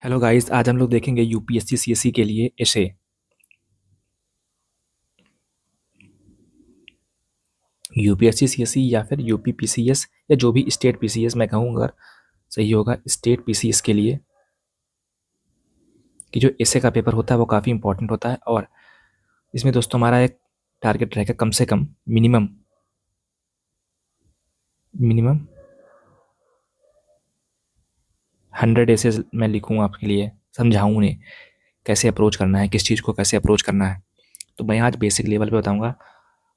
Hello guys, आज हम लोग देखेंगे यूपीएससी सीएससी के लिए एसे। यूपीएससी सीएससी या फिर यूपी पीसीएस या जो भी स्टेट पीसीएस मैं कहूँगा सही होगा। स्टेट पीसीएस के लिए कि जो एसे का पेपर होता है वो काफ़ी इंपॉर्टेंट होता है। और इसमें दोस्तों हमारा एक टारगेट रहेगा, कम से कम मिनिमम मिनिमम 100 एसेज मैं लिखूँगा आपके लिए, समझाऊँ उन्हें कैसे अप्रोच करना है, किस चीज़ को कैसे अप्रोच करना है। तो मैं आज बेसिक लेवल पे बताऊँगा।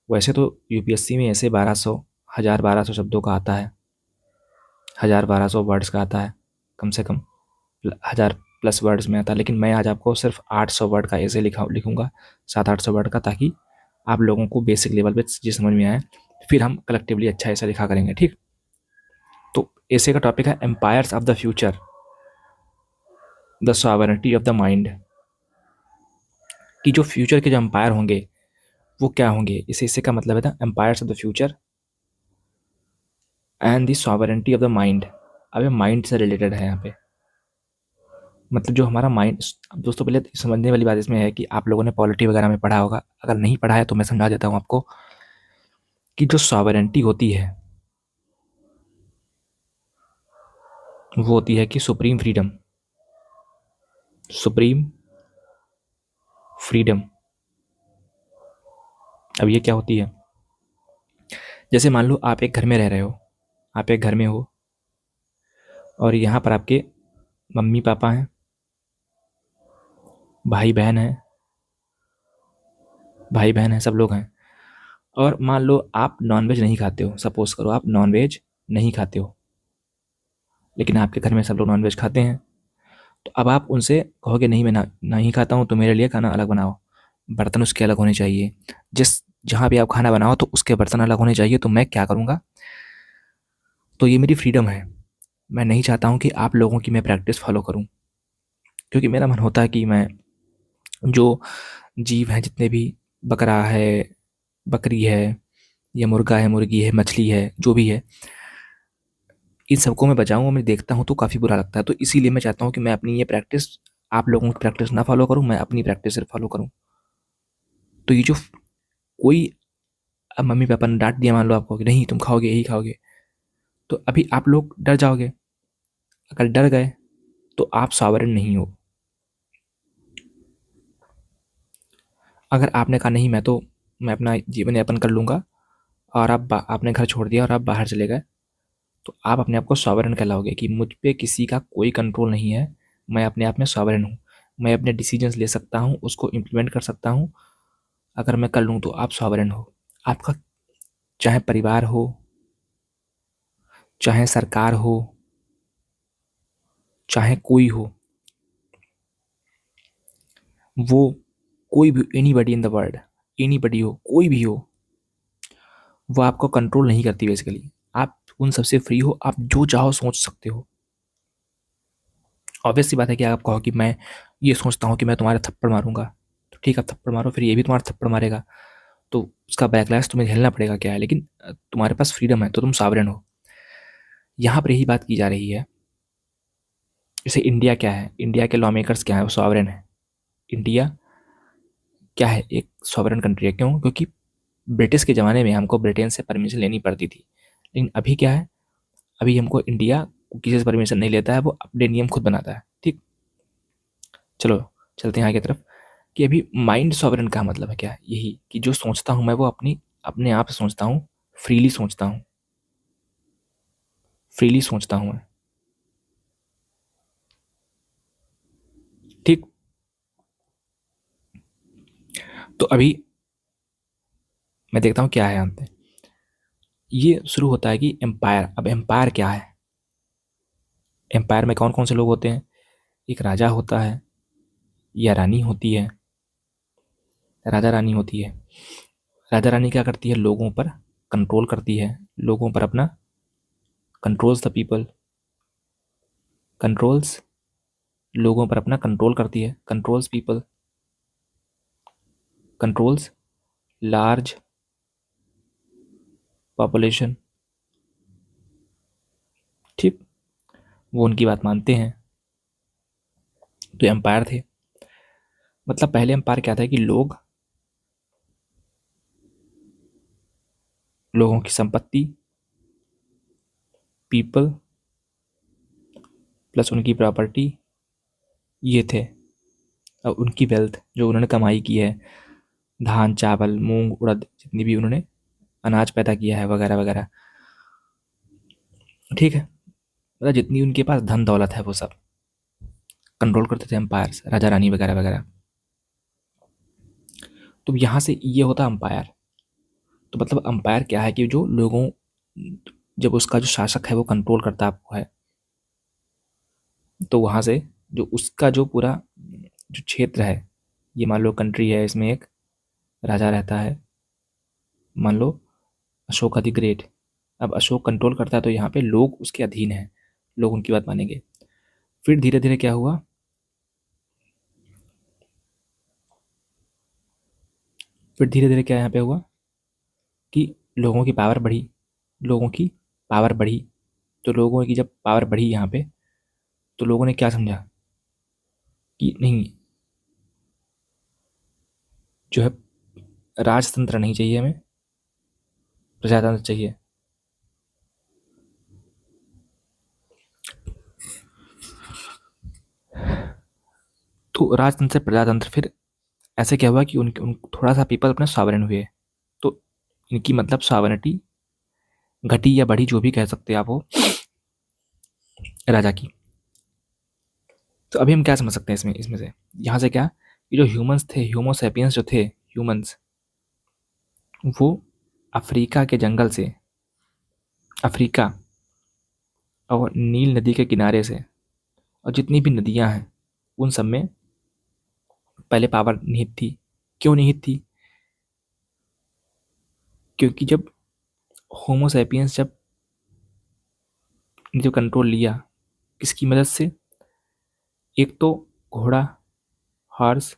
वैसे तो यूपीएससी में ऐसे 1200 1000 1200 शब्दों का आता है, 1000 1200 वर्ड्स का आता है, कम से कम 1000 प्लस वर्ड्स में आता है। लेकिन मैं आज आपको सिर्फ 800 वर्ड का ऐसे लिखूंगा, 700 800 वर्ड का, ताकि आप लोगों को बेसिक लेवल पे चीज़ समझ में आए। फिर हम कलेक्टिवली अच्छा ऐसा लिखा करेंगे, ठीक। तो ऐसे का टॉपिक है empires of the future, the sovereignty of the mind. कि जो फ्यूचर के जो एम्पायर होंगे वो क्या होंगे। इस ऐसे का मतलब है था empires of the future and the sovereignty of the mind. अब ये माइंड से रिलेटेड है यहाँ पे, मतलब जो हमारा माइंड। दोस्तों पहले समझने वाली बात इसमें है कि आप लोगों ने पॉलिटी वगैरह में पढ़ा होगा, अगर नहीं पढ़ा है तो मैं समझा देता हूँ आपको कि जो सॉवरेनिटी होती है वो होती है कि सुप्रीम फ्रीडम, सुप्रीम फ्रीडम। अब ये क्या होती है, जैसे मान लो आप एक घर में रह रहे हो, आप एक घर में हो और यहाँ पर आपके मम्मी पापा हैं, भाई बहन है, भाई बहन है, सब लोग हैं। और मान लो आप नॉनवेज नहीं खाते हो, सपोज करो आप नॉनवेज नहीं खाते हो, लेकिन आपके घर में सब लोग नॉनवेज खाते हैं। तो अब आप उनसे कहोगे नहीं, मैं नहीं खाता हूँ, तो मेरे लिए खाना अलग बनाओ, बर्तन उसके अलग होने चाहिए। जिस जहाँ भी आप खाना बनाओ तो उसके बर्तन अलग होने चाहिए। तो मैं क्या करूँगा, तो ये मेरी फ्रीडम है। मैं नहीं चाहता हूँ कि आप लोगों की मैं प्रैक्टिस फॉलो करूँ, क्योंकि मेरा मन होता है कि मैं जो जीव हैं जितने भी, बकरा है, बकरी है, या मुर्गा है, मुर्गी है, मछली है, जो भी है, इन सबको मैं बचाऊँ। मैं देखता हूँ तो काफ़ी बुरा लगता है। तो इसीलिए मैं चाहता हूँ कि मैं अपनी ये प्रैक्टिस, आप लोगों की प्रैक्टिस ना फॉलो करूँ, मैं अपनी प्रैक्टिस सिर्फ फॉलो करूँ। तो ये जो कोई, अब मम्मी पापा ने डांट दिया मान लो आपको कि नहीं तुम खाओगे यही खाओगे, तो अभी आप लोग डर जाओगे। अगर डर गए तो आप सॉवरेन नहीं हो। अगर आपने कहा नहीं मैं अपना जीवन यापन कर लूँगा, और आपने घर छोड़ दिया और आप बाहर चले गए, तो आप अपने आप को सॉवरेन कहलाओगे कि मुझ पे किसी का कोई कंट्रोल नहीं है, मैं अपने आप में सॉवरेन हूँ। मैं अपने डिसीजंस ले सकता हूँ, उसको इम्प्लीमेंट कर सकता हूँ। अगर मैं कर लूँ तो आप सॉवरेन हो। आपका चाहे परिवार हो, चाहे सरकार हो, चाहे कोई हो, वो कोई भी, anybody in the world, anybody हो, कोई भी हो, वो आपको कंट्रोल नहीं करती बेसिकली। आप उन सबसे फ्री हो, आप जो चाहो सोच सकते हो। ऑब्वियस सी बात है कि आप कहो कि मैं ये सोचता हूँ कि मैं तुम्हारे थप्पड़ मारूंगा, तो ठीक है आप थप्पड़ मारो, फिर ये भी तुम्हारा थप्पड़ मारेगा, तो उसका बैकलैश तुम्हें झेलना पड़ेगा, क्या है। लेकिन तुम्हारे पास फ्रीडम है तो तुम सॉवरेन हो। यहाँ पर यही बात की जा रही है। जैसे इंडिया क्या है, इंडिया के लॉ मेकर्स क्या है, वो सॉवरेन है। इंडिया क्या है, एक सॉवरेन कंट्री है। क्यों? क्योंकि ब्रिटिश के ज़माने में हमको ब्रिटेन से परमिशन लेनी पड़ती थी। लेकिन अभी क्या है, अभी हमको इंडिया किसी से परमिशन नहीं लेता है, वो अपने नियम खुद बनाता है, ठीक। चलो चलते हैं आगे तरफ, कि अभी माइंड सॉवरेन का मतलब है क्या, यही कि जो सोचता हूँ मैं वो अपनी अपने आप से सोचता हूँ, फ्रीली सोचता हूँ, फ्रीली सोचता हूँ मैं, ठीक। तो अभी मैं देखता हूँ क्या है यहाँ पे। ये शुरू होता है कि एम्पायर। अब एम्पायर क्या है, एम्पायर में कौन कौन से लोग होते हैं। एक राजा होता है, या रानी होती है, राजा रानी होती है। राजा रानी क्या करती है, लोगों पर कंट्रोल करती है, लोगों पर अपना, कंट्रोल्स द पीपल, कंट्रोल्स, लोगों पर अपना कंट्रोल करती है, controls people, controls large population, ठीक। वो उनकी बात मानते हैं। तो एम्पायर थे। मतलब पहले एम्पायर क्या था कि लोगों की संपत्ति, पीपल प्लस उनकी प्रॉपर्टी, ये थे। और उनकी वेल्थ जो उन्होंने कमाई की है, धान, चावल, मूंग, उड़द, जितनी भी उन्होंने अनाज पैदा किया है वगैरह वगैरह, ठीक है। मतलब जितनी उनके पास धन दौलत है वो सब कंट्रोल करते थे एम्पायर्स, राजा रानी वगैरह वगैरह। तो यहाँ से ये होता अंपायर। तो मतलब अंपायर क्या है कि जो लोगों, जब उसका जो शासक है वो कंट्रोल करता आपको है, तो वहाँ से जो उसका जो पूरा जो क्षेत्र है, ये मान लो कंट्री है, इसमें एक राजा रहता है, मान लो अशोक द ग्रेट। अब अशोक कंट्रोल करता है तो यहाँ पे लोग उसके अधीन हैं, लोग उनकी बात मानेंगे। फिर धीरे धीरे क्या हुआ, फिर धीरे धीरे क्या यहाँ पे हुआ कि लोगों की पावर बढ़ी, लोगों की पावर बढ़ी। तो लोगों की जब पावर बढ़ी यहाँ पे, तो लोगों ने क्या समझा कि नहीं, जो है राजतंत्र नहीं चाहिए हमें, प्रजातंत्र चाहिए। तो राजतंत्र से प्रजातंत्र, फिर ऐसे क्या हुआ कि थोड़ा सा पीपल अपने सॉवरेन हुए। तो इनकी मतलब सॉवरेनिटी घटी या बढ़ी, जो भी कह सकते हैं आप, वो राजा की। तो अभी हम क्या समझ सकते हैं इसमें से, यहाँ से क्या, ये जो ह्यूमंस थे, ह्यूमोसेपियंस जो थे ह्यूमंस, वो अफ्रीका के जंगल से, अफ्रीका और नील नदी के किनारे से, और जितनी भी नदियां हैं उन सब में पहले पावर निहित थी। क्यों निहित थी? क्योंकि जब होमोसेपियंस जो कंट्रोल लिया, किसकी मदद से, एक तो घोड़ा, हॉर्स,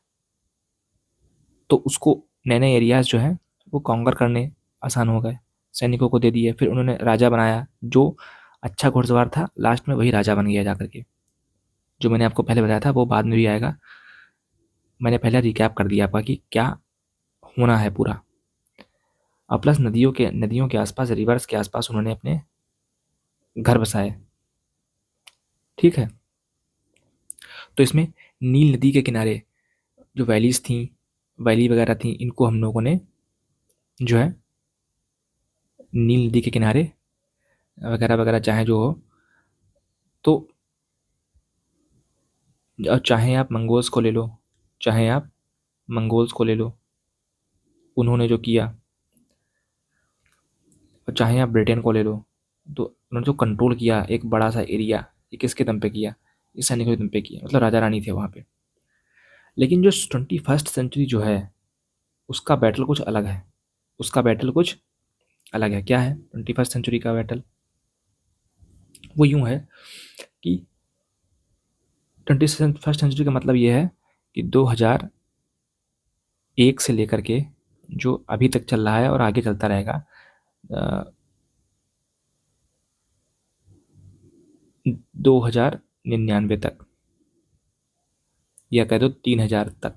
तो उसको नए नए एरियाज जो हैं वो कॉन्कर करने आसान हो गए, सैनिकों को दे दिए। फिर उन्होंने राजा बनाया, जो अच्छा घुड़सवार था लास्ट में वही राजा बन गया जाकर के। जो मैंने आपको पहले बताया था वो बाद में भी आएगा, मैंने पहले रिकैप कर दिया आपका कि क्या होना है पूरा। और प्लस नदियों के आसपास, रिवर्स के आसपास उन्होंने अपने घर बसाए, ठीक है। तो इसमें नील नदी के किनारे जो वैलीज थी, वैली वगैरह थी, इनको हम लोगों ने जो है नील नदी के किनारे वगैरह वगैरह चाहे जो हो, तो चाहे आप मंगोल्स को ले लो, चाहे आप मंगोल्स को ले लो, उन्होंने जो किया, और चाहे आप ब्रिटेन को ले लो, तो उन्होंने जो कंट्रोल किया एक बड़ा सा एरिया, ये किसके दम पे किया, इस सैनिकों के दम पे किया। मतलब राजा रानी थे वहाँ पे। लेकिन जो 21st सेंचुरी जो है, उसका बैटल कुछ अलग है, उसका बैटल कुछ अलग है। क्या है 21st सेंचुरी का बैटल? वो यूं है कि 21st सेंचुरी का मतलब ये है कि 2001 से लेकर के जो अभी तक चल रहा है और आगे चलता रहेगा, 2099 तक, या कह दो 3000 तक,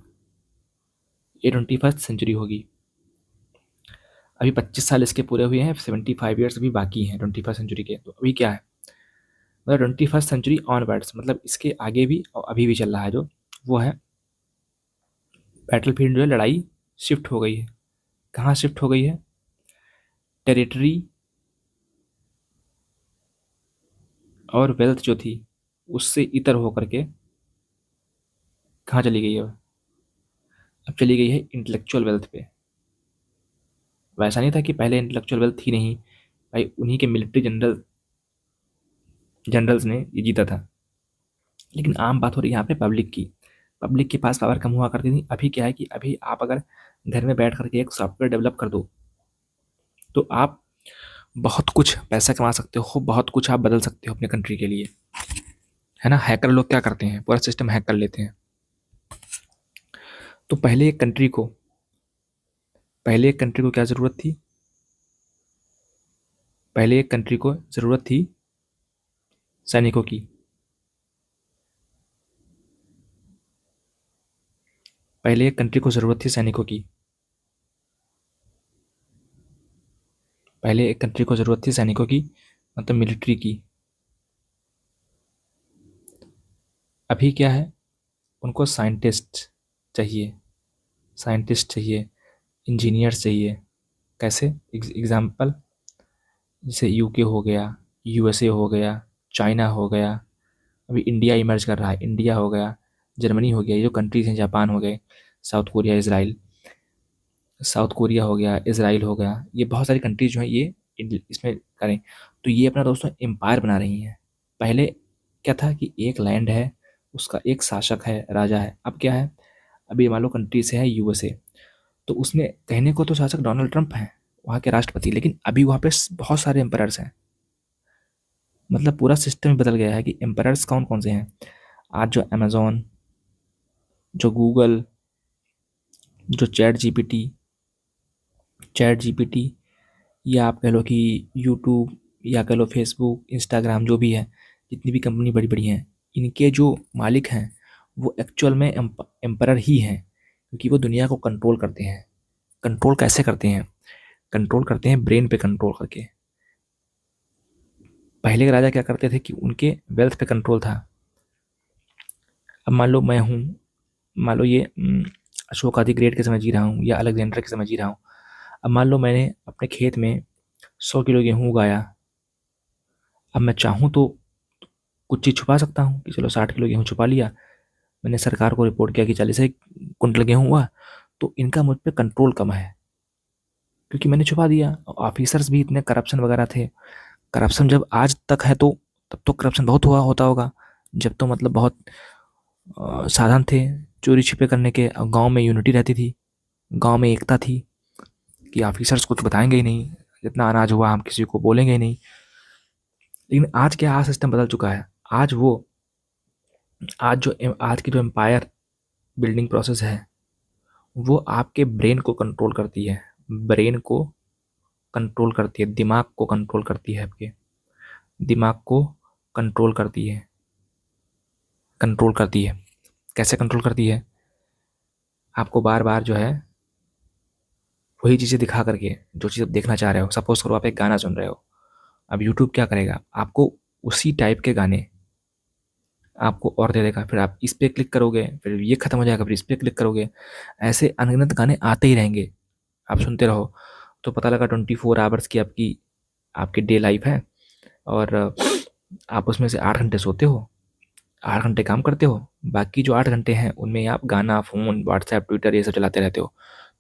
ये 21st सेंचुरी होगी। अभी 25 साल इसके पूरे हुए हैं, 75 ईयर्स अभी बाकी हैं 21st सेंचुरी के। तो अभी क्या है, मतलब 21st सेंचुरी ऑनवर्ड्स, मतलब इसके आगे भी और अभी भी चल रहा है जो, वो है बैटल फील्ड जो है, लड़ाई शिफ्ट हो गई है। कहाँ शिफ्ट हो गई है? टेरिटरी और वेल्थ जो थी उससे इतर होकर के कहाँ चली गई है? अब चली गई है इंटेलेक्चुअल वेल्थ पे। वैसा नहीं था कि पहले इंटेलेक्चुअल वेल्थ थी नहीं, भाई उन्हीं के मिलिट्री जनरल्स ने ये जीता था। लेकिन आम बात हो रही है यहाँ पे पब्लिक की। पब्लिक के पास पावर कम हुआ करती थी। अभी क्या है कि अभी आप अगर घर में बैठ करके एक सॉफ्टवेयर डेवलप कर दो, तो आप बहुत कुछ पैसा कमा सकते हो, बहुत कुछ आप बदल सकते हो अपने कंट्री के लिए, है ना। हैकर लोग क्या करते हैं, पूरा सिस्टम हैक कर लेते हैं। तो पहले एक कंट्री को क्या ज़रूरत थी? पहले एक कंट्री को ज़रूरत थी सैनिकों की। पहले एक कंट्री को ज़रूरत थी सैनिकों की, पहले एक कंट्री को ज़रूरत थी सैनिकों की, मतलब मिलिट्री की। अभी क्या है, उनको साइंटिस्ट चाहिए, इंजीनियर्स चाहिए। कैसे? एग्ज़ाम्पल, जैसे यूके हो गया, यूएसए हो गया, चाइना हो गया, अभी इंडिया इमर्ज कर रहा है, इंडिया हो गया, जर्मनी हो गया, ये जो कंट्रीज़ हैं, जापान हो गए, south Korea, Israel, south Korea हो गया, इज़राइल हो गया, ये बहुत सारी कंट्रीज़ जो हैं ये इसमें करें, तो ये अपना दोस्तों एम्पायर बना रही हैं। पहले क्या था कि एक लैंड है, उसका एक शासक है, राजा है। अब क्या है, अभी मान लो कंट्री से है यूएसए, तो उसमें कहने को तो शासक डोनाल्ड ट्रंप हैं, वहाँ के राष्ट्रपति, लेकिन अभी वहाँ पे बहुत सारे एम्पायर्स हैं। मतलब पूरा सिस्टम बदल गया है कि एम्पायर्स कौन कौन से हैं। आज जो अमेज़न, जो गूगल, जो चैट जीपीटी, या आप कह लो कि यूट्यूब, या कह लो फेसबुक, इंस्टाग्राम, जो भी है, जितनी भी कंपनी बड़ी बड़ी हैं, इनके जो मालिक हैं वो एक्चुअल में एम्परर ही हैं, क्योंकि वो दुनिया को कंट्रोल करते हैं। कंट्रोल कैसे करते हैं? कंट्रोल करते हैं ब्रेन पे कंट्रोल करके। पहले के राजा क्या करते थे कि उनके वेल्थ पे कंट्रोल था। अब मान लो मैं हूँ, मान लो ये अशोक आदि ग्रेट के समय जी रहा हूँ, या अलेक्जेंडर के समय जी रहा हूँ। अब मान लो मैंने अपने खेत में 100 किलो गेहूँ उगाया। अब मैं चाहूँ तो कुछ चीज़ छुपा सकता हूँ कि चलो 60 किलो गेहूँ छुपा लिया, मैंने सरकार को रिपोर्ट किया कि 40 कुंटल गेहूँ हुआ, तो इनका मुझ पर कंट्रोल कम है, क्योंकि मैंने छुपा दिया। ऑफिसर्स भी इतने करप्शन वगैरह थे। करप्शन जब आज तक है तो तब तो करप्शन बहुत हुआ होता होगा, जब तो मतलब बहुत साधन थे चोरी छिपे करने के। गांव में यूनिटी रहती थी, गांव में एकता थी कि ऑफिसर्स कुछ बताएंगे ही नहीं, जितना अनाज हुआ हम किसी को बोलेंगे ही नहीं। लेकिन आज क्या, आज सिस्टम बदल चुका है। आज वो आज की जो एम्पायर बिल्डिंग प्रोसेस है, वो आपके ब्रेन को कंट्रोल करती है, ब्रेन को कंट्रोल करती है, दिमाग को कंट्रोल करती है, आपके दिमाग को कंट्रोल करती है, कंट्रोल करती है। कैसे कंट्रोल करती है? आपको बार बार जो है वही चीज़ें दिखा करके, जो चीज़ आप देखना चाह रहे हो। सपोज करो आप एक गाना सुन रहे हो, अब यूट्यूब क्या करेगा, आपको उसी टाइप के गाने आपको और दे देगा, फिर आप इस पे क्लिक करोगे, फिर ये खत्म हो जाएगा, फिर इस पे क्लिक करोगे, ऐसे अनगिनत गाने आते ही रहेंगे, आप सुनते रहो। तो पता लगा 24 आवर्स की आपकी आपकी डे लाइफ है, और आप उसमें से 8 घंटे सोते हो, 8 घंटे काम करते हो, बाकी जो 8 घंटे हैं उनमें आप गाना, फ़ोन, व्हाट्सएप, ट्विटर, ये सब चलाते रहते हो।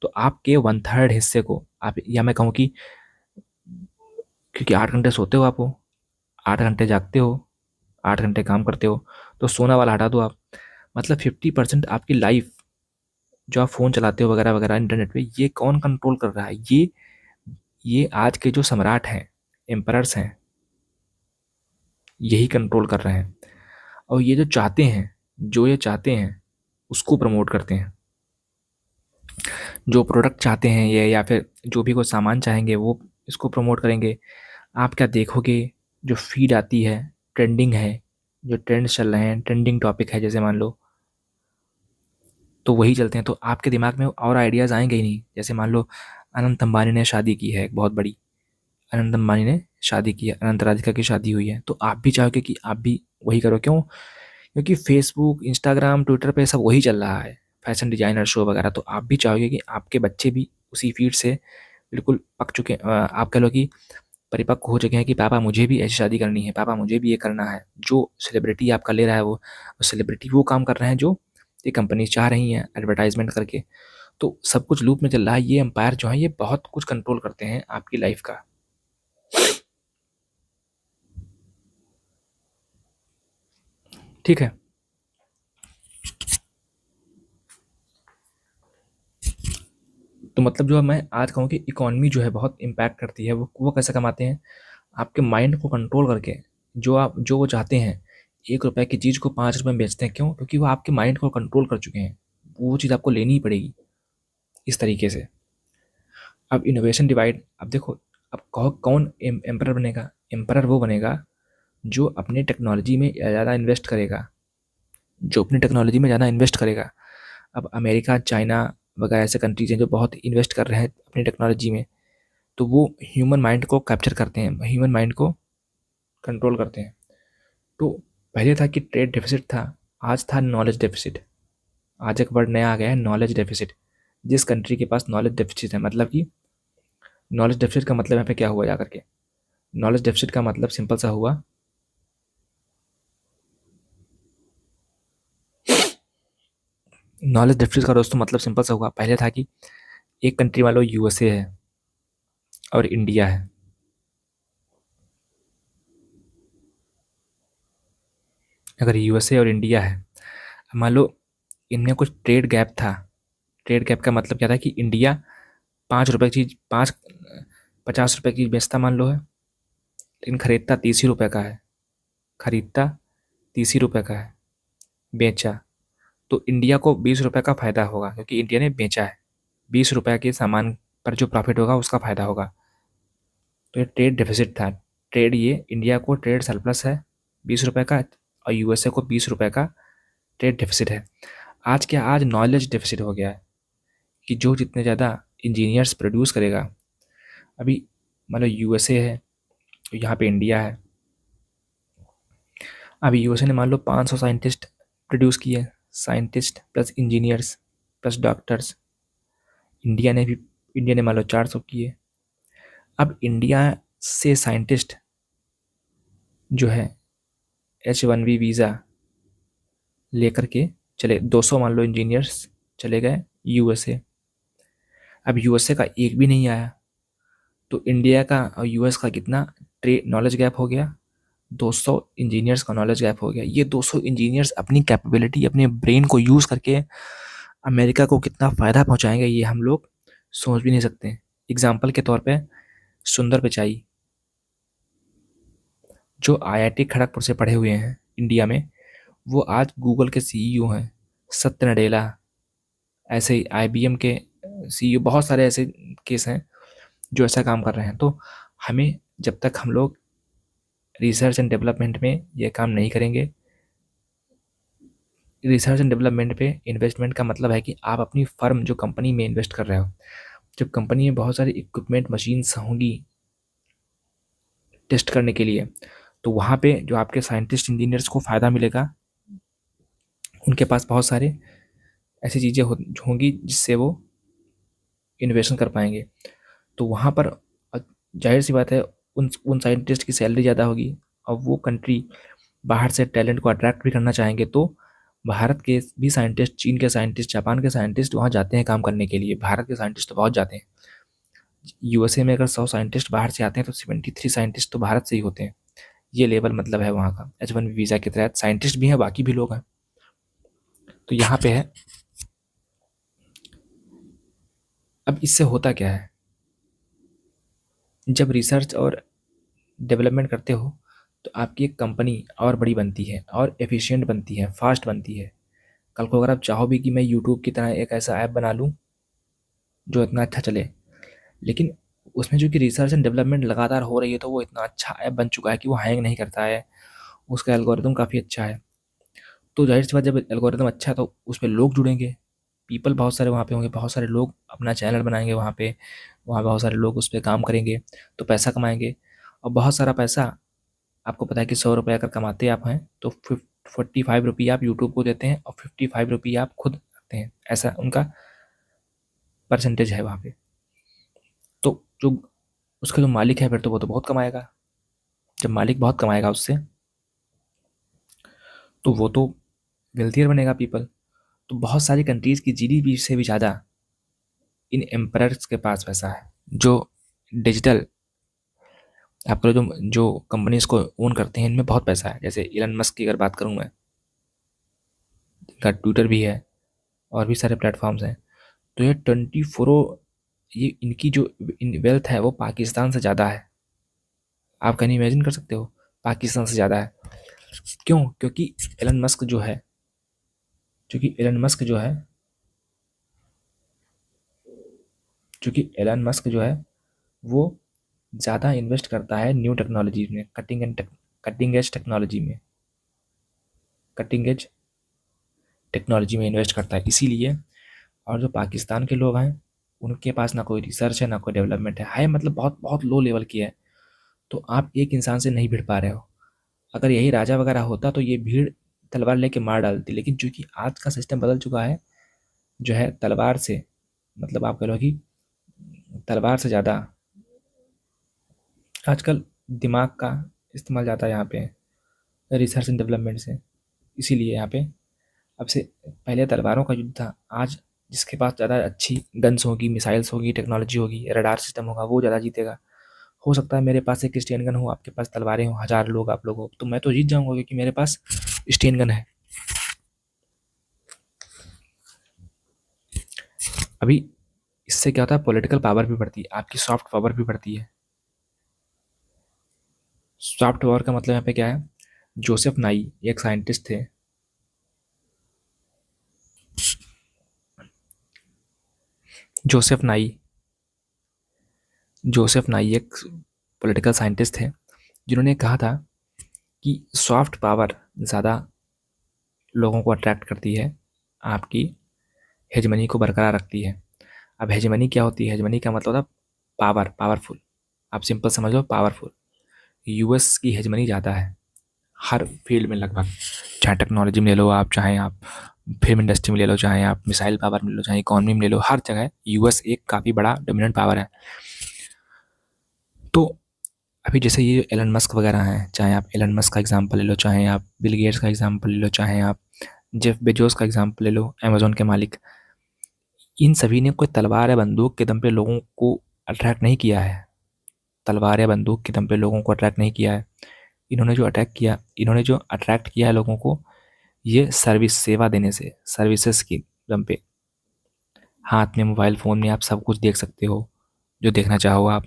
तो आपके 1/3 हिस्से को आप, या मैं कहूँ कि, क्योंकि 8 घंटे सोते हो आप, वो 8 घंटे जागते हो, 8 घंटे काम करते हो, तो सोना वाला हटा दो आप। मतलब 50% आपकी लाइफ जो आप फ़ोन चलाते हो वगैरह वगैरह इंटरनेट पे, ये कौन कंट्रोल कर रहा है? ये आज के जो सम्राट हैं, एम्परर्स हैं, यही कंट्रोल कर रहे हैं। और ये जो ये चाहते हैं उसको प्रमोट करते हैं। जो प्रोडक्ट चाहते हैं ये, या फिर जो भी कोई सामान चाहेंगे, वो इसको प्रमोट करेंगे। आप क्या देखोगे, जो फीड आती है, ट्रेंडिंग है, जो ट्रेंड्स चल रहे हैं, ट्रेंडिंग टॉपिक है जैसे मान लो, तो वही चलते हैं। तो आपके दिमाग में और आइडियाज़ आएंगे ही नहीं। जैसे मान लो अनंत अंबानी ने शादी की है एक बहुत बड़ी, अनंत अंबानी ने शादी की है, अनंत राधिका की शादी हुई है, तो आप भी चाहोगे कि आप भी वही करो। क्यों? क्योंकि फेसबुक, इंस्टाग्राम, ट्विटर पे सब वही चल रहा है, फैशन डिजाइनर शो वगैरह। तो आप भी चाहोगे कि आपके बच्चे भी उसी फील्ड से बिल्कुल पक चुके, आप कह लो कि परिपक्व हो चुके हैं कि पापा मुझे भी ऐसी शादी करनी है, पापा मुझे भी ये करना है। जो सेलिब्रिटी आपका ले रहा है, वो सेलिब्रिटी वो काम कर रहे हैं जो ये कंपनी चाह रही हैं एडवर्टाइजमेंट करके। तो सब कुछ लूप में चल रहा है। ये एम्पायर जो है ये बहुत कुछ कंट्रोल करते हैं आपकी लाइफ का। ठीक है। तो मतलब जो मैं आज कहूँ कि इकोनॉमी जो है बहुत इम्पैक्ट करती है। वो कैसे कमाते हैं? आपके माइंड को कंट्रोल करके। जो वो चाहते हैं, 1 रुपए की चीज़ को 5 रुपए में बेचते हैं। क्यों? क्योंकि वो आपके माइंड को कंट्रोल कर चुके हैं। वो चीज़ आपको लेनी ही पड़ेगी इस तरीके से। अब इनोवेशन डिवाइड, अब देखो, अब कहो कौन एम्परर बनेगा? एम्परर वो बनेगा जो अपनी टेक्नोलॉजी में ज़्यादा इन्वेस्ट करेगा, जो अपनी टेक्नोलॉजी में ज़्यादा इन्वेस्ट करेगा। अब अमेरिका, चाइना वगैरह ऐसे कंट्रीज़ हैं जो बहुत इन्वेस्ट कर रहे हैं अपनी टेक्नोलॉजी में, तो वो ह्यूमन माइंड को कैप्चर करते हैं, ह्यूमन माइंड को कंट्रोल करते हैं। तो पहले था कि ट्रेड डेफिसिट था, आज था नॉलेज डेफिसिट। आज एक वर्ड नया आ गया है, नॉलेज डेफिसिट। जिस कंट्री के पास नॉलेज डेफिसिट है, मतलब कि नॉलेज डेफिसिट का मतलब यहाँ पे क्या हुआ जा करके, नॉलेज डेफिसिट का मतलब सिंपल सा हुआ, नॉलेज डेफिसिट का दोस्तों मतलब सिंपल सा हुआ, पहले था कि एक कंट्री मान लो यूएसए है और इंडिया है। अगर यूएसए और इंडिया है, मान लो इनमें कुछ ट्रेड गैप था। ट्रेड गैप का मतलब क्या था कि इंडिया 5 रुपए की चीज़, 50 रुपए की बेचता मान लो है, लेकिन खरीदता 30 ही रुपए का है। खरीदता 30 ही रुपए का है, बेचा तो इंडिया को 20 रुपए का फ़ायदा होगा, क्योंकि इंडिया ने बेचा है। 20 रुपए के सामान पर जो प्रॉफिट होगा उसका फ़ायदा होगा। तो ये ट्रेड डेफिसिट था। ट्रेड, ये इंडिया को ट्रेड सरप्लस है 20 रुपए का, और यूएसए को 20 रुपए का ट्रेड डेफिसिट है। आज क्या, आज नॉलेज डेफिसिट हो गया है कि जो जितने ज़्यादा इंजीनियर्स प्रोड्यूस करेगा। अभी मान लो यूएसए है, तो यहाँ पे इंडिया है। अभी यूएसए ने मान लो 500 साइंटिस्ट प्रोड्यूस किए, scientist plus engineers plus doctors. India ने मान लो 400 किए। अब इंडिया से साइंटिस्ट जो है H1B वीज़ा लेकर के चले, 200 मान लो इंजीनियर्स चले गए यूएसए। अब यूएसए का एक भी नहीं आया, तो इंडिया का और यूएस का कितना ट्रे नॉलेज गैप हो गया, 200 इंजीनियर्स का नॉलेज गैप हो गया। ये 200 इंजीनियर्स अपनी कैपेबिलिटी, अपने ब्रेन को यूज़ करके अमेरिका को कितना फ़ायदा पहुंचाएंगे, ये हम लोग सोच भी नहीं सकते। एग्जाम्पल के तौर पे सुंदर पिचाई, जो आईआईटी खड़गपुर से पढ़े हुए हैं इंडिया में, वो आज गूगल के सीईओ हैं। सत्य नडेला, ऐसे ही आईबीएम के सीईओ, बहुत सारे ऐसे केस हैं जो ऐसा काम कर रहे हैं। तो हमें, जब तक हम लोग रिसर्च एंड डेवलपमेंट में ये काम नहीं करेंगे, रिसर्च एंड डेवलपमेंट पे इन्वेस्टमेंट का मतलब है कि आप अपनी फर्म, जो कंपनी में इन्वेस्ट कर रहे हो, जब कंपनी में बहुत सारी इक्विपमेंट मशीन्स होंगी टेस्ट करने के लिए, तो वहाँ पे जो आपके साइंटिस्ट इंजीनियर्स को फ़ायदा मिलेगा, उनके पास बहुत सारे ऐसी चीज़ें होंगी जिससे वो इन्वेस्टमेंट कर पाएंगे। तो वहाँ पर जाहिर सी बात है, उन साइंटिस्ट की सैलरी ज़्यादा होगी, और वो कंट्री बाहर से टैलेंट को अट्रैक्ट भी करना चाहेंगे, तो भारत के भी साइंटिस्ट, चीन के साइंटिस्ट, जापान के साइंटिस्ट वहाँ जाते हैं काम करने के लिए। भारत के साइंटिस्ट तो बहुत जाते हैं। यूएसए में अगर 100 साइंटिस्ट बाहर से आते हैं तो 73 साइंटिस्ट तो भारत से ही होते हैं। ये लेवल मतलब है वहाँ का। H1 वीज़ा के तहत साइंटिस्ट भी हैं, बाकी भी लोग हैं। तो यहाँ पे है, अब इससे होता क्या है, जब रिसर्च और डेवलपमेंट करते हो तो आपकी एक कंपनी और बड़ी बनती है, और एफिशिएंट बनती है, फास्ट बनती है। कल को अगर आप चाहो भी कि मैं यूट्यूब की तरह एक ऐसा ऐप बना लूँ जो इतना अच्छा चले, लेकिन उसमें जो कि रिसर्च एंड डेवलपमेंट लगातार हो रही है, तो वो इतना अच्छा ऐप बन चुका है कि वो हैंग नहीं करता है, उसका एल्गोरिदम काफ़ी अच्छा है। तो जाहिर सी बात, जब एल्गोरिदम अच्छा है तो उसमें लोग जुड़ेंगे, पीपल बहुत सारे वहाँ पे होंगे, बहुत सारे लोग अपना चैनल बनाएंगे वहाँ पे, वहाँ बहुत सारे लोग उस पर काम करेंगे, तो पैसा कमाएंगे। और बहुत सारा पैसा, आपको पता है कि 100 रुपये अगर कमाते आप हैं तो 45 रुपये आप यूट्यूब को देते हैं और 55 रुपये आप खुद रखते हैं, ऐसा उनका परसेंटेज है वहाँ पे। तो जो उसका जो मालिक है, फिर तो वो तो बहुत कमाएगा। जब मालिक बहुत कमाएगा उससे, तो वो तो वेल्थियर बनेगा पीपल। तो बहुत सारी कंट्रीज़ की जीडीपी से भी ज़्यादा इन एम्परर्स के पास पैसा है, जो डिजिटल, आपको जो जो कंपनीज को ओन करते हैं, इनमें बहुत पैसा है। जैसे इलन मस्क की अगर बात करूँ मैं, इनका ट्विटर भी है और भी सारे प्लेटफॉर्म्स हैं। तो ये 24, ये इनकी जो वेल्थ है वो पाकिस्तान से ज़्यादा है। आप कहीं इमेजिन कर सकते हो, पाकिस्तान से ज़्यादा है। क्यों? क्योंकि एलन मस्क जो है, क्योंकि एलन मस्क जो है क्योंकि एलन मस्क जो है वो ज़्यादा इन्वेस्ट करता है न्यू टेक्नोलॉजी में, कटिंग एज टेक्नोलॉजी में, कटिंग एज टेक्नोलॉजी में इन्वेस्ट करता है। इसीलिए और जो पाकिस्तान के लोग हैं, उनके पास ना कोई रिसर्च है, ना कोई डेवलपमेंट है, मतलब बहुत बहुत लो लेवल की है। तो आप एक इंसान से नहीं भिड़ पा रहे हो। अगर यही राजा वगैरह होता तो ये भीड़ तलवार लेके मार डालती, लेकिन चूंकि आज का सिस्टम बदल चुका है, जो है तलवार से, मतलब आप कह लो कि तलवार से ज़्यादा आजकल दिमाग का इस्तेमाल ज़्यादा है यहाँ पे, रिसर्च एंड डेवलपमेंट से। इसीलिए यहाँ पे अब से पहले तलवारों का युद्ध था, आज जिसके पास ज़्यादा अच्छी गन्स होगी, मिसाइल्स होगी, टेक्नोलॉजी होगी, रडार सिस्टम होगा, वो ज़्यादा जीतेगा। हो सकता है मेरे पास एक स्टेन गन हो, आपके पास तलवारें हो, 1000 लोग आप लोग हो, तो मैं तो जीत जाऊँगा क्योंकि मेरे पास स्टेन गन है। अभी इससे क्या होता है, पॉलिटिकल पावर भी बढ़ती है, आपकी सॉफ्ट पावर भी बढ़ती है। सॉफ्ट पावर का मतलब यहाँ पे क्या है, जोसेफ नाई एक साइंटिस्ट थे। जोसेफ नाई जोसेफ नाई एक पॉलिटिकल साइंटिस्ट थे, जिन्होंने कहा था कि सॉफ्ट पावर ज़्यादा लोगों को अट्रैक्ट करती है, आपकी हेजमनी को बरकरार रखती है। अब हेजमनी क्या होती है, हेजमनी का मतलब होता है पावरफुल। आप सिंपल समझ लो, पावरफुल। यूएस की हेजमनी ज़्यादा है हर फील्ड में लगभग, चाहे टेक्नोलॉजी में ले लो आप, चाहे आप फिल्म इंडस्ट्री में ले लो, चाहे आप मिसाइल पावर में ले लो, चाहे इकोनॉमी में ले लो, हर जगह यूएस एक काफ़ी बड़ा डोमिनेंट पावर है। तो अभी जैसे ये एलन मस्क वगैरह हैं, चाहे आप एलन मस्क का एग्जांपल ले लो, चाहे आप बिल गेट्स का एग्जांपल ले लो, चाहे आप जेफ बेजोस का एग्जांपल ले लो, अमेजोन के मालिक, इन सभी ने कोई तलवार या बंदूक के दम पे लोगों को अट्रैक्ट नहीं किया है। तलवार या बंदूक के दम पे लोगों को अट्रैक्ट नहीं किया है। इन्होंने जो अट्रैक्ट किया है लोगों को, ये सर्विस, सेवा देने से, सर्विसेज की दम पे। हाथ में मोबाइल फ़ोन में आप सब कुछ देख सकते हो, जो देखना चाहो आप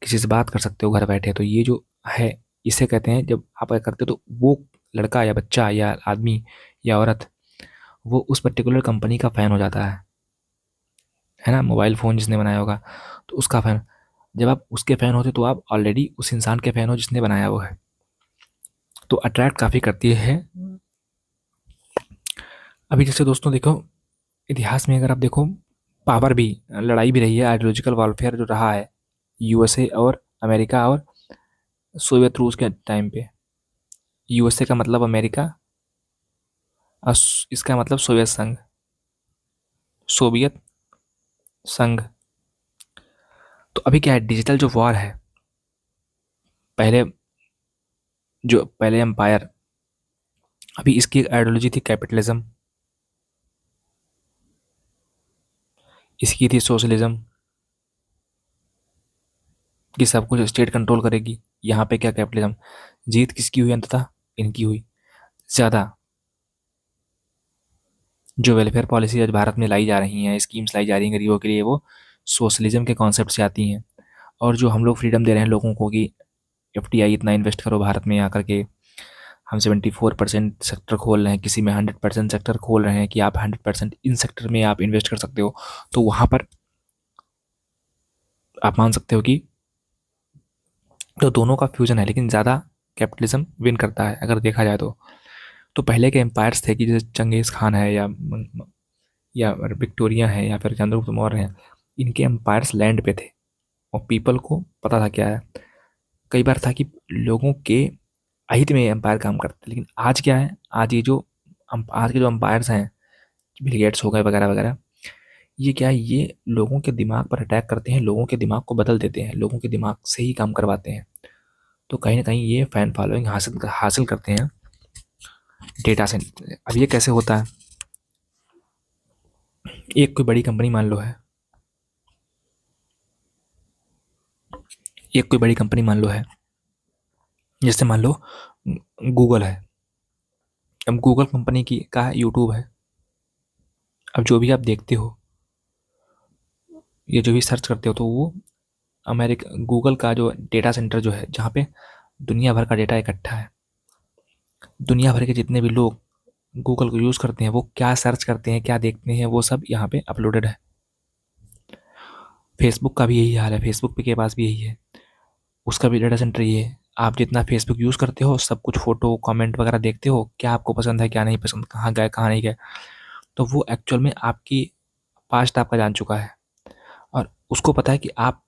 किसी से बात कर सकते हो घर बैठे। तो ये जो है, इसे कहते हैं, जब आप क्या करते हो तो वो लड़का या बच्चा या आदमी या औरत, वो उस पर्टिकुलर कंपनी का फ़ैन हो जाता है ना। मोबाइल फ़ोन जिसने बनाया होगा तो उसका फ़ैन। जब आप उसके फ़ैन होते तो आप ऑलरेडी उस इंसान के फ़ैन हो जिसने बनाया वो है। तो अट्रैक्ट काफ़ी करती है। अभी जैसे दोस्तों देखो, इतिहास में अगर आप देखो, पावर भी, लड़ाई भी रही है, आइडियोलॉजिकल वॉरफेयर जो रहा है यूएसए और अमेरिका और सोवियत रूस के टाइम पे। यूएसए का मतलब अमेरिका और इसका मतलब सोवियत संघ, सोवियत संघ। तो अभी क्या है, डिजिटल जो वॉर है, पहले पहले एम्पायर, अभी इसकी एक आइडियोलॉजी थी कैपिटलिज्म, इसकी थी सोशलिज्म, कि सब कुछ स्टेट कंट्रोल करेगी। यहाँ पे क्या, कैपिटलिज्म। जीत किसकी हुई अंततः, इनकी हुई। ज़्यादा जो वेलफेयर पॉलिसी आज भारत में लाई जा रही हैं, स्कीम्स लाई जा रही हैं गरीबों के लिए, वो सोशलिज्म के कॉन्सेप्ट से आती हैं। और जो हम लोग फ्रीडम दे रहे हैं लोगों को कि एफडीआई इतना इन्वेस्ट करो भारत में आकर के, हम 74% सेक्टर खोल रहे हैं, किसी में 100% सेक्टर खोल रहे हैं कि आप 100% इन सेक्टर में आप इन्वेस्ट कर सकते हो। तो वहाँ पर आप मान सकते हो कि तो दोनों का फ्यूजन है, लेकिन ज़्यादा कैपिटलिज्म विन करता है अगर देखा जाए तो। तो पहले के एम्पायर्स थे कि जैसे चंगेज़ खान है या विक्टोरिया है या फिर चंद्रगुप्त मौर्य हैं, इनके एम्पायर्स लैंड पे थे और पीपल को पता था क्या है। कई बार था कि लोगों के अहित में एम्पायर काम करते, लेकिन आज क्या है, आज के जो एम्पायर्स हैं, बिल गेट्स हो गए वगैरह वगैरह, ये क्या है, ये लोगों के दिमाग पर अटैक करते हैं, लोगों के दिमाग को बदल देते हैं, लोगों के दिमाग से ही काम करवाते हैं। तो कहीं ना कहीं ये फैन फॉलोइंग हासिल करते हैं डेटा से। अब ये कैसे होता है, एक कोई बड़ी कंपनी मान लो है, एक कोई बड़ी कंपनी मान लो है, जैसे मान लो गूगल है। अब गूगल कंपनी की का यूट्यूब है। अब जो भी आप देखते हो, ये जो भी सर्च करते हो, तो वो अमेरिका गूगल का जो डेटा सेंटर जो है, जहाँ पे दुनिया भर का डेटा इकट्ठा है, दुनिया भर के जितने भी लोग गूगल को यूज़ करते हैं, वो क्या सर्च करते हैं, क्या देखते हैं, वो सब यहाँ पे अपलोडेड है। फेसबुक का भी यही हाल है, फेसबुक पे के पास भी यही है, उसका भी डेटा सेंटर ये है। आप जितना फेसबुक यूज़ करते हो, सब कुछ फ़ोटो कमेंट वगैरह देखते हो, क्या आपको पसंद है क्या नहीं पसंद, कहाँ गए कहाँ नहीं गए, तो वो एक्चुअल में आपकी पास्ट आपका जान चुका है और उसको पता है कि आप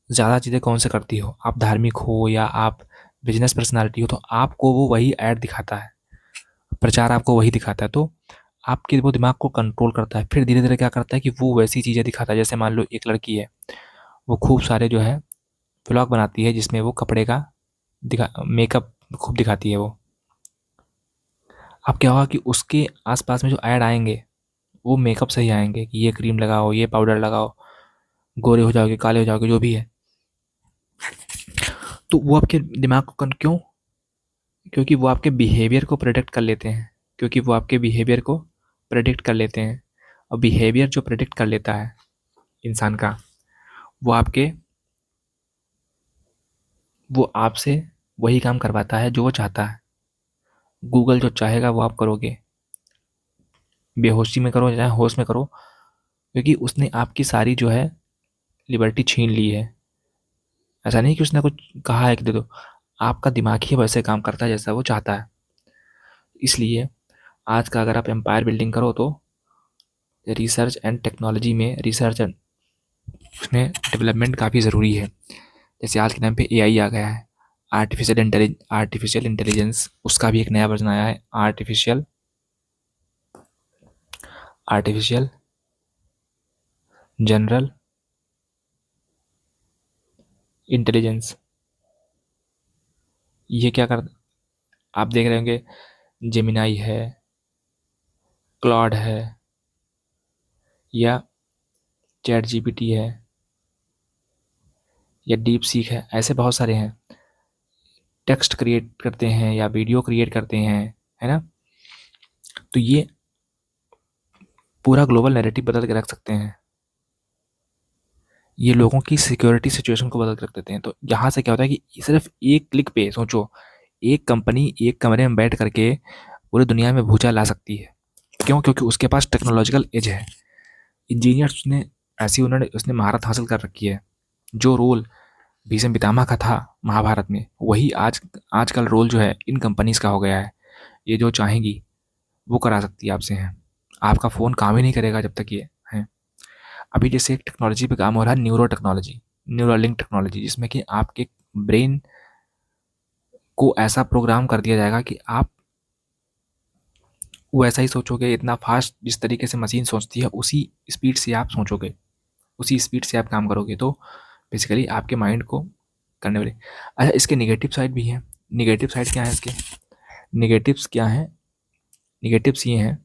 ज़्यादा चीज़ें कौन से करती हो, आप धार्मिक हो या आप बिजनेस पर्सनालिटी हो, तो आपको वो वही ऐड दिखाता है, प्रचार आपको वही दिखाता है। तो आपके वो दिमाग को कंट्रोल करता है। फिर धीरे धीरे क्या करता है कि वो वैसी चीज़ें दिखाता है। जैसे मान लो एक लड़की है, वो खूब सारे जो है व्लॉग बनाती है जिसमें वो कपड़े का मेकअप खूब दिखाती है वो। अब क्या होगा कि उसके आसपास में जो ऐड आएंगे वो मेकअप से ही आएंगे कि ये क्रीम लगाओ, ये पाउडर लगाओ, गोरे हो जाओगे, काले हो जाओगे, जो भी है। तो वो आपके दिमाग को क्यों? क्योंकि वो आपके बिहेवियर को प्रेडिक्ट कर लेते हैं। क्योंकि वो आपके बिहेवियर को प्रेडिक्ट कर लेते हैं। और बिहेवियर जो प्रेडिक्ट कर लेता है इंसान का, वो आपसे वही काम करवाता है जो वो चाहता है। गूगल जो चाहेगा वो आप करोगे, बेहोशी में करो चाहे होश में करो, क्योंकि उसने आपकी सारी जो है लिबर्टी छीन ली है। ऐसा नहीं कि उसने कुछ कहा है कि दे दो, आपका दिमाग ही वैसे काम करता है जैसा वो चाहता है। इसलिए आज का अगर आप एम्पायर बिल्डिंग करो तो रिसर्च एंड टेक्नोलॉजी में रिसर्च एंड उसमें डेवलपमेंट काफ़ी ज़रूरी है। जैसे आज के टाइम पे एआई आ गया है, आर्टिफिशियल इंटेलिजेंस, उसका भी एक नया वर्जन आया है, आर्टिफिशियल जनरल इंटेलिजेंस। ये क्या कर, आप देख रहे होंगे जेमिनाई है, क्लॉड है या चैट जीपीटी है या डीप सीक है, ऐसे बहुत सारे हैं। टेक्स्ट क्रिएट करते हैं या वीडियो क्रिएट करते हैं, है ना। तो ये पूरा ग्लोबल नैरेटिव बदल के रख सकते हैं। ये लोगों की सिक्योरिटी सिचुएशन को बदल के रख देते हैं। तो यहाँ से क्या होता है कि सिर्फ एक क्लिक पे सोचो, एक कंपनी एक कमरे में बैठ करके पूरी दुनिया में भूचाल ला सकती है। क्यों? क्योंकि उसके पास टेक्नोलॉजिकल एज है। इंजीनियर्स ने ऐसी उन्होंने उसने महारत हासिल कर रखी है। जो रोल भीष्म पितामह का था महाभारत में, वही आजकल रोल जो है इन कंपनीज का हो गया है। ये जो चाहेंगी वो करा सकती है आपसे हैं। आपका फ़ोन काम ही नहीं करेगा जब तक ये है। अभी जैसे एक टेक्नोलॉजी पे काम हो रहा है, न्यूरोलिंक टेक्नोलॉजी, जिसमें कि आपके ब्रेन को ऐसा प्रोग्राम कर दिया जाएगा कि आप वैसा ही सोचोगे। इतना फास्ट जिस तरीके से मशीन सोचती है उसी स्पीड से आप सोचोगे, उसी स्पीड से आप काम करोगे। तो बेसिकली आपके माइंड को करने वाले। अच्छा, इसके नेगेटिव साइड भी हैं। नेगेटिव साइड क्या है इसके? नेगेटिव्स क्या हैं? नेगेटिव्स ये हैं,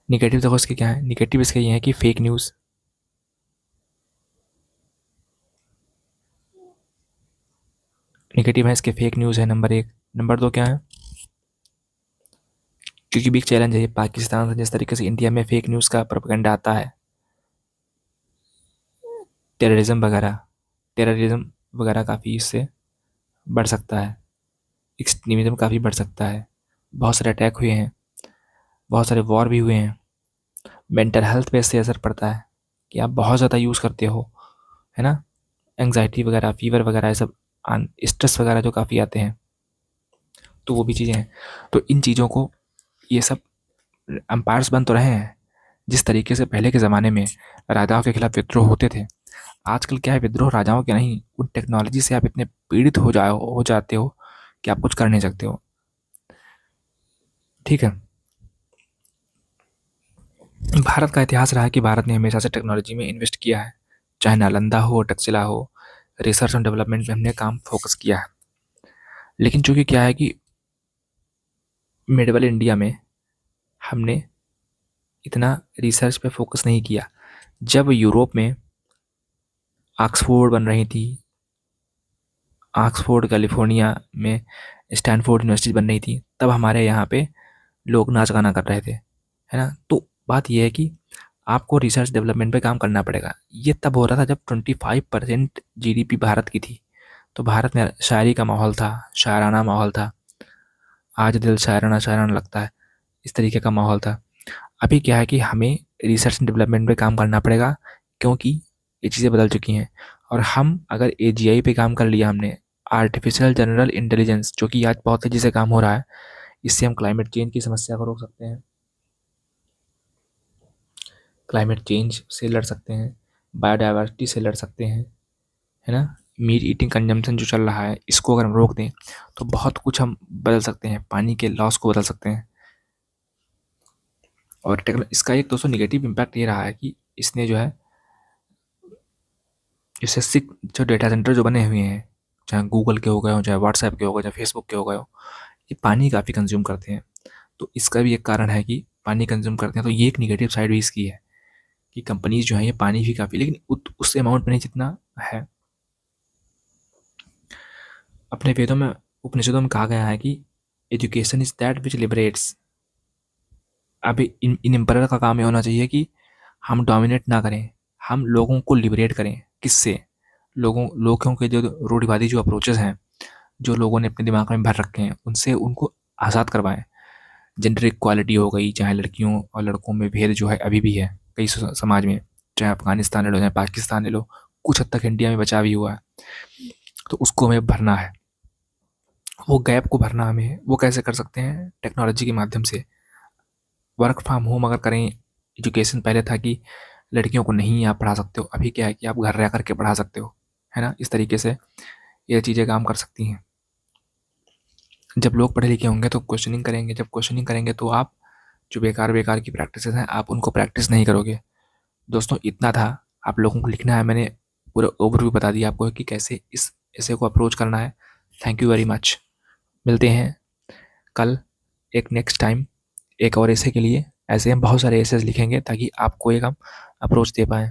नेगेटिव देखो इसके क्या है। नेगेटिव इसके ये हैं कि फेक न्यूज़, नेगेटिव है इसके फेक न्यूज़ है नंबर एक। नंबर दो क्या है? क्योंकि बिग चैलेंज है ये पाकिस्तान से, जिस तरीके से इंडिया में फेक न्यूज़ का प्रोपेगेंडा आता है, टेररिज्म वगैरह काफ़ी इससे बढ़ सकता है। एक्सट्रीमिज्म काफ़ी बढ़ सकता है। बहुत सारे अटैक हुए हैं, बहुत सारे वॉर भी हुए हैं। मेंटल हेल्थ पे इससे असर पड़ता है कि आप बहुत ज़्यादा यूज़ करते हो, है ना। एंग्जाइटी वगैरह, फीवर वगैरह, ये सब स्ट्रेस वगैरह जो काफ़ी आते हैं, तो वो भी चीज़ें हैं। तो इन चीज़ों को, ये सब एम्पायर्स बन तो रहे हैं। जिस तरीके से पहले के ज़माने में राजाओं के खिलाफ विद्रोह होते थे, आजकल क्या है, विद्रोह राजाओं के नहीं, उन टेक्नोलॉजी से आप इतने पीड़ित हो जाते हो कि आप कुछ कर नहीं सकते हो। ठीक है। भारत का इतिहास रहा है कि भारत ने हमेशा से टेक्नोलॉजी में इन्वेस्ट किया है। चाहे नालंदा हो, तक्षशिला हो, रिसर्च एंड डेवलपमेंट में हमने काम फोकस किया है। लेकिन चूंकि क्या है कि मिडवल इंडिया में हमने इतना रिसर्च पे फोकस नहीं किया। जब यूरोप में ऑक्सफोर्ड बन रही थी, ऑक्सफोर्ड कैलिफोर्निया में स्टैनफोर्ड यूनिवर्सिटी बन रही थी, तब हमारे यहाँ पे लोग नाच गाना कर रहे थे, है ना। तो बात यह है कि आपको रिसर्च डेवलपमेंट पे काम करना पड़ेगा। ये तब हो रहा था जब 25% जीडीपी भारत की थी। तो भारत में शायरी का माहौल था, शायराना माहौल था। आज दिल शायराना शायराना लगता है, इस तरीके का माहौल था। अभी क्या है कि हमें रिसर्च एंड डेवलपमेंट पे काम करना पड़ेगा, क्योंकि ये चीज़ें बदल चुकी हैं। और हम अगर एजीआई पे काम कर लिया हमने, आर्टिफिशियल जनरल इंटेलिजेंस, जो कि आज बहुत तेज़ी से काम हो रहा है, इससे हम क्लाइमेट चेंज की समस्या को रोक सकते हैं, क्लाइमेट चेंज से लड़ सकते हैं, बायोडाइवर्सिटी से लड़ सकते हैं, है ना। मीट ईटिंग कंजम्पशन जो चल रहा है, इसको अगर हम रोक दें तो बहुत कुछ हम बदल सकते हैं, पानी के लॉस को बदल सकते हैं। और इसका एक दोस्तों निगेटिव इम्पैक्ट ये रहा है कि इसने जो है इससे जो डेटा सेंटर जो बने हुए हैं, चाहे गूगल के हो गए हो, चाहे व्हाट्सएप के हो गए, चाहे फेसबुक के हो गए हो, ये पानी काफ़ी कंज्यूम करते हैं। तो इसका भी एक कारण है कि पानी कंज्यूम करते हैं, तो ये एक निगेटिव साइड भी इसकी है कि कंपनीज जो है ये पानी भी काफ़ी, लेकिन उस अमाउंट में नहीं जितना है। अपने वेदों में, उपनिषदों में कहा गया है कि education is that which liberates. अभी इन एम्पायर का काम ये होना चाहिए कि हम डोमिनेट ना करें, हम लोगों को लिबरेट करें। किससे? लोगों के जो रूढ़िवादी जो अप्रोचेस हैं, जो लोगों ने अपने दिमाग में भर रखे हैं, उनसे उनको आज़ाद करवाएं। जेंडर इक्वालिटी हो गई, चाहे लड़कियों और लड़कों में भेद जो है अभी भी है कई समाज में, चाहे अफगानिस्तान ले लो, चाहे पाकिस्तान ले लो, कुछ हद तक इंडिया में बचा भी हुआ है, तो उसको हमें भरना है। वो गैप को भरना हमें, वो कैसे कर सकते हैं? टेक्नोलॉजी के माध्यम से। वर्क फ्रॉम होम अगर करें, एजुकेशन पहले था कि लड़कियों को नहीं आप पढ़ा सकते हो, अभी क्या है कि आप घर रह करके पढ़ा सकते हो, है ना। इस तरीके से ये चीज़ें काम कर सकती हैं। जब लोग पढ़े लिखे होंगे तो क्वेश्चनिंग करेंगे, जब क्वेश्चनिंग करेंगे तो आप जो बेकार की प्रैक्टिस हैं आप उनको प्रैक्टिस नहीं करोगे। दोस्तों इतना था, आप लोगों को लिखना है, मैंने पूरा ओवरव्यू बता दिया आपको कि कैसे इस ऐसे को अप्रोच करना है। Thank you very much. मिलते हैं कल एक नेक्स्ट टाइम एक और ऐसे के लिए। ऐसे हम बहुत सारे ऐसे लिखेंगे ताकि आपको एक हम अप्रोच दे पाएँ।